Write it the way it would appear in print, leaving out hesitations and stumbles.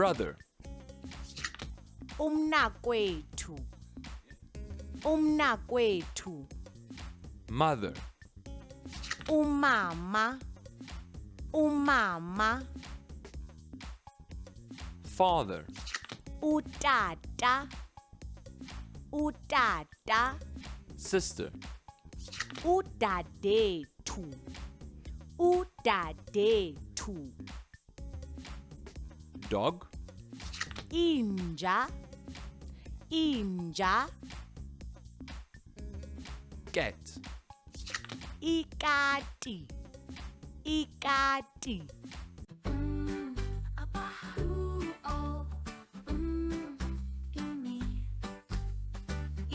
brother, umnakwethu, umnakwethu, mother, umama, umama, father, utata, utata, sister, udadethu, udadethu, dog, inja, inja, cat, ikati, ikati,